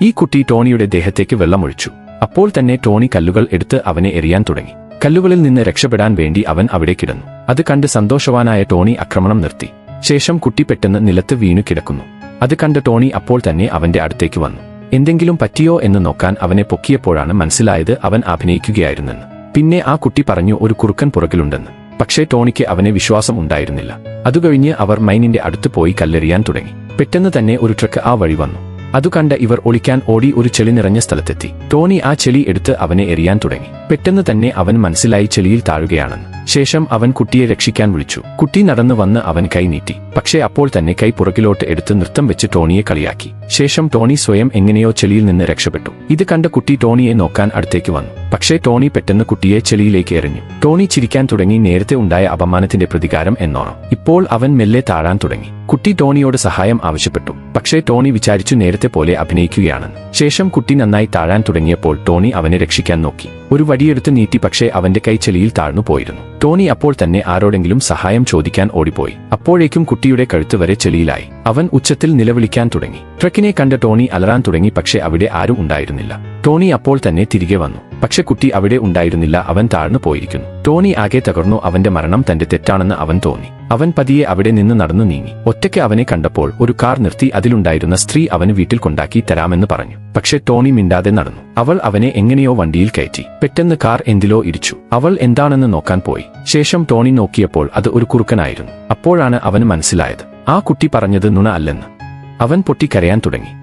ഈ കുട്ടി ടോണിയുടെ ദേഹത്തേക്ക് വെള്ളമൊഴിച്ചു. അപ്പോൾ തന്നെ ടോണി കല്ലുകൾ എടുത്ത് അവനെ എറിയാൻ തുടങ്ങി. കല്ലുകളിൽ നിന്ന് രക്ഷപ്പെടാൻ വേണ്ടി അവൻ അവിടെ കിടന്നു. അത് കണ്ട് സന്തോഷവാനായ ടോണി ആക്രമണം നിർത്തി. ശേഷം കുട്ടി പെട്ടെന്ന് നിലത്ത് വീണു കിടക്കുന്നു. അത് കണ്ട് ടോണി അപ്പോൾ തന്നെ അവന്റെ അടുത്തേക്ക് വന്നു. എന്തെങ്കിലും പറ്റിയോ എന്ന് നോക്കാൻ അവനെ പൊക്കിയപ്പോഴാണ് മനസ്സിലായത് അവൻ അഭിനയിക്കുകയായിരുന്നെന്ന്. പിന്നെ ആ കുട്ടി പറഞ്ഞു ഒരു കുറുക്കൻ പുറകിലുണ്ടെന്ന്. പക്ഷേ ടോണിക്ക് അവനെ വിശ്വാസം ഉണ്ടായിരുന്നില്ല. അതുകഴിഞ്ഞ് അവർ മൈനിന്റെ അടുത്ത് പോയി കല്ലെറിയാൻ തുടങ്ങി. പെട്ടെന്ന് തന്നെ ഒരു ട്രക്ക് ആ വഴി വന്നു. അതുകണ്ട ഇവർ ഒളിക്കാൻ ഓടി ഒരു ചെളി നിറഞ്ഞ സ്ഥലത്തെത്തി. ടോണി ആ ചെളി എടുത്ത് അവനെ എറിയാൻ തുടങ്ങി. പെട്ടെന്ന് തന്നെ അവൻ മനസ്സിലായി ചെളിയിൽ താഴുകയാണെന്ന്. ശേഷം അവൻ കുട്ടിയെ രക്ഷിക്കാൻ വിളിച്ചു. കുട്ടി നടന്നു വന്ന് അവൻ കൈ നീട്ടി. പക്ഷേ അപ്പോൾ തന്നെ കൈ പുറകിലോട്ട് എടുത്ത് നൃത്തം വെച്ച് ടോണിയെ കളിയാക്കി. ശേഷം ടോണി സ്വയം എങ്ങനെയോ ചെളിയിൽ നിന്ന് രക്ഷപ്പെട്ടു. ഇത് കണ്ട കുട്ടി ടോണിയെ നോക്കാൻ അടുത്തേക്ക് വന്നു. പക്ഷേ ടോണി പെട്ടെന്ന് കുട്ടിയെ ചെളിയിലേക്ക് എറിഞ്ഞു. ടോണി ചിരിക്കാൻ തുടങ്ങി. നേരത്തെ ഉണ്ടായ അപമാനത്തിന്റെ പ്രതികാരം എന്നോണം ഇപ്പോൾ അവൻ മെല്ലെ താഴാൻ തുടങ്ങി. കുട്ടി ടോണിയോട് സഹായം ആവശ്യപ്പെട്ടു. പക്ഷേ ടോണി വിചാരിച്ചു നേരത്തെ പോലെ അഭിനയിക്കുകയാണെന്ന്. ശേഷം കുട്ടി നന്നായി താഴാൻ തുടങ്ങിയപ്പോൾ ടോണി അവനെ രക്ഷിക്കാൻ നോക്കി. ഒരു വടിയെടുത്ത് നീട്ടി. പക്ഷേ അവന്റെ കൈ ചെളിയിൽ താഴ്ന്നു പോയിരുന്നു. ടോണി അപ്പോൾ തന്നെ ആരോടെങ്കിലും സഹായം ചോദിക്കാൻ ഓടിപ്പോയി. അപ്പോഴേക്കും കുട്ടിയുടെ കഴുത്ത് വരെ ചെളിയിലായി. അവൻ ഉച്ചത്തിൽ നിലവിളിക്കാൻ തുടങ്ങി. ട്രക്കിനെ കണ്ട ടോണി അലറാൻ തുടങ്ങി. പക്ഷേ അവിടെ ആരും ഉണ്ടായിരുന്നില്ല. ടോണി അപ്പോൾ തന്നെ തിരികെ വന്നു. പക്ഷെ കുട്ടി അവിടെ ഉണ്ടായിരുന്നില്ല. അവൻ താഴ്ന്നു പോയിരിക്കുന്നു. ടോണി ആകെ തകർന്നു. അവന്റെ മരണം തന്റെ തെറ്റാണെന്ന് അവൻ തോന്നി. അവൻ പതിയെ അവിടെ നിന്ന് നടന്നു നീങ്ങി. ഒറ്റയ്ക്ക് അവനെ കണ്ടപ്പോൾ ഒരു കാർ നിർത്തി. അതിലുണ്ടായിരുന്ന സ്ത്രീ അവന് വീട്ടിൽ കൊണ്ടാക്കി തരാമെന്ന് പറഞ്ഞു. പക്ഷെ ടോണി മിണ്ടാതെ നടന്നു. അവൾ അവനെ എങ്ങനെയോ വണ്ടിയിൽ കയറ്റി. പെട്ടെന്ന് കാർ എന്തിലോ ഇടിച്ചു. അവൾ എന്താണെന്ന് നോക്കാൻ പോയി. ശേഷം ടോണി നോക്കിയപ്പോൾ അത് ഒരു കുറുക്കനായിരുന്നു. അപ്പോഴാണ് അവന് മനസ്സിലായത് ആ കുട്ടി പറഞ്ഞത് നുണ അല്ലെന്ന്. അവൻ പൊട്ടിക്കരയാൻ തുടങ്ങി.